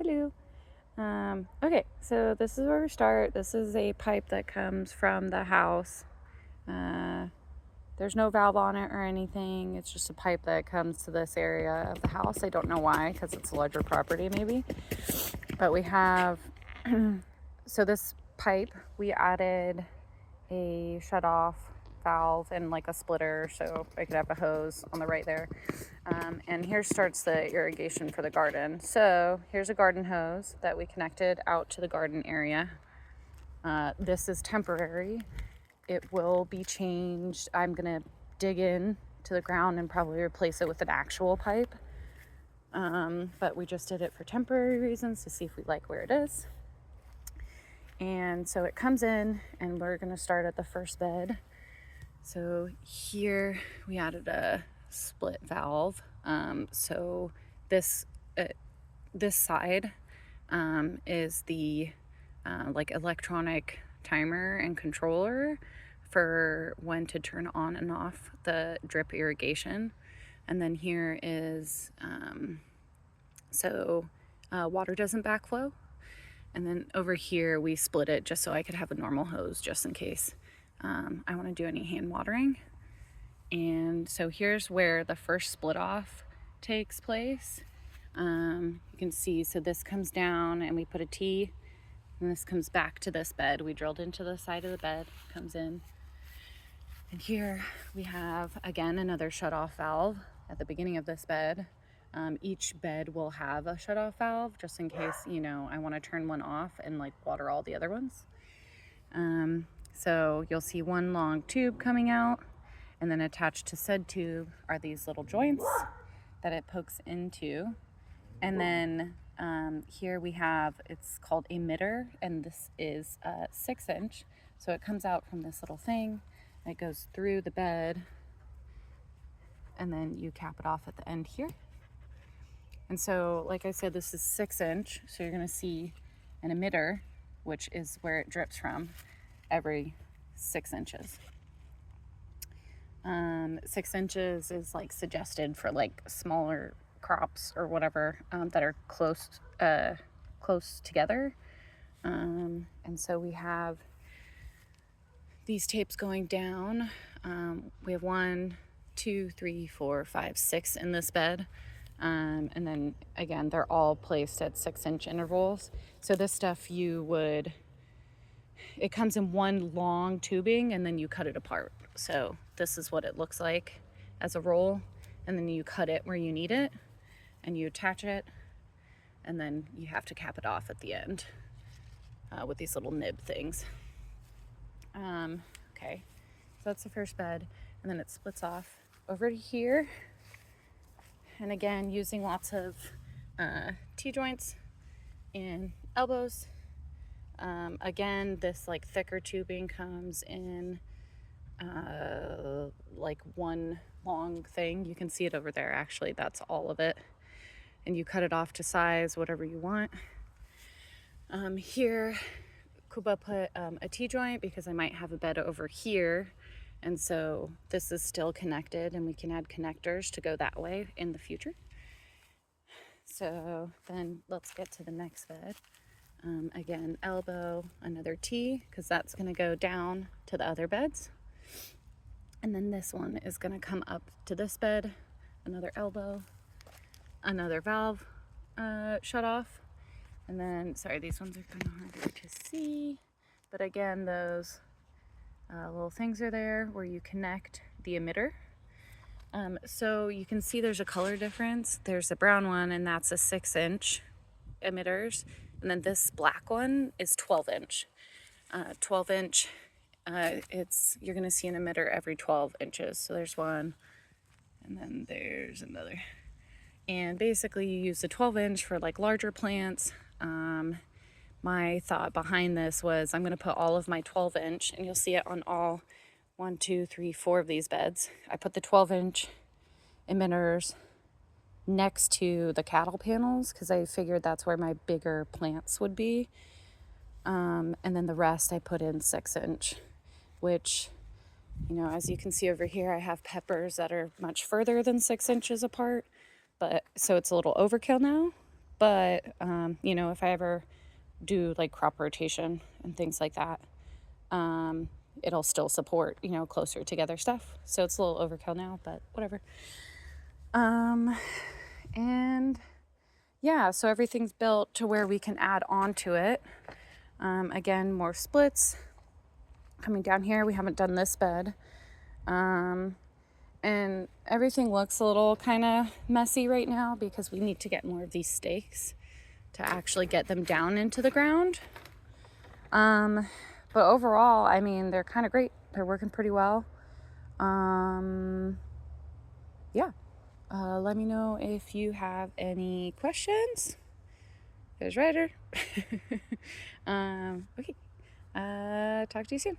Hello. Okay, so this is where we start. This is a pipe that comes from the house. There's no valve on it or anything. It's just a pipe that comes to this area of the house. I don't know why, because it's a larger property maybe. But we have, so this pipe, we added a shut-off valve and like a splitter so I could have a hose on the right there. And here starts the irrigation for the garden. So here's a garden hose that we connected out to the garden area. This is temporary. It will be changed. I'm gonna dig in to the ground and probably replace it with an actual pipe. But we just did it for temporary reasons to see if we like where it is. And so it comes in and we're gonna start at the first bed. So here we added a split valve. So this side is the like electronic timer and controller for when to turn on and off the drip irrigation. And then here is water doesn't backflow. And then over here we split it just so I could have a normal hose just in case I want to do any hand watering. And so here's where the first split off takes place. You can see, so this comes down and we put a T, and this comes back to this bed. We drilled into the side of the bed, comes in. And here we have, again, another shut-off valve at the beginning of this bed. Each bed will have a shut-off valve just in case, I want to turn one off and like water all the other ones. So you'll see one long tube coming out, and then attached to said tube are these little joints that it pokes into. And then here we have, it's called emitter, and this is 6-inch. So it comes out from this little thing, and it goes through the bed, and then you cap it off at the end here. And so, like I said, this is 6-inch, so you're gonna see an emitter, which is where it drips from, every 6 inches. 6 inches is like suggested for like smaller crops or whatever that are close together. And so we have these tapes going down. We have 1, 2, 3, 4, 5, 6 in this bed. And then again, they're all placed at 6-inch intervals. So this stuff it comes in one long tubing and then you cut it apart. So this is what it looks like as a roll, and then you cut it where you need it and you attach it, and then you have to cap it off at the end with these little nib things. Okay, so that's the first bed, and then it splits off over to here. And again, using lots of T-joints and elbows. Again, this like thicker tubing comes in like one long thing. You can see it over there, actually, that's all of it. And you cut it off to size, whatever you want. Here, Kuba put a T-joint because I might have a bed over here. And so this is still connected, and we can add connectors to go that way in the future. So then let's get to the next bed. Again, elbow, another T, because that's going to go down to the other beds. And then this one is going to come up to this bed, another elbow, another valve shut off. And then, sorry, these ones are kind of harder to see. But again, those little things are there where you connect the emitter. So you can see there's a color difference. There's a brown one, and that's a 6-inch emitters. And then this black one is 12-inch. 12-inch, you're gonna see an emitter every 12 inches. So there's one, and then there's another. And basically you use the 12-inch for like larger plants. My thought behind this was I'm gonna put all of my 12-inch, and you'll see it on all 1, 2, 3, 4 of these beds. I put the 12-inch emitters next to the cattle panels because I figured that's where my bigger plants would be. And then the rest I put in 6-inch, which, as you can see over here, I have peppers that are much further than 6 inches apart, but so it's a little overkill now. But, you know, if I ever do like crop rotation and things like that, it'll still support, you know, closer together stuff. So it's a little overkill now, but whatever. And yeah, so everything's built to where we can add on to it. Again, more splits coming down here. We haven't done this bed. And everything looks a little kind of messy right now because we need to get more of these stakes to actually get them down into the ground. But overall, I mean, they're kind of great. They're working pretty well. Yeah. Let me know if you have any questions. There's Ryder. Okay. Talk to you soon.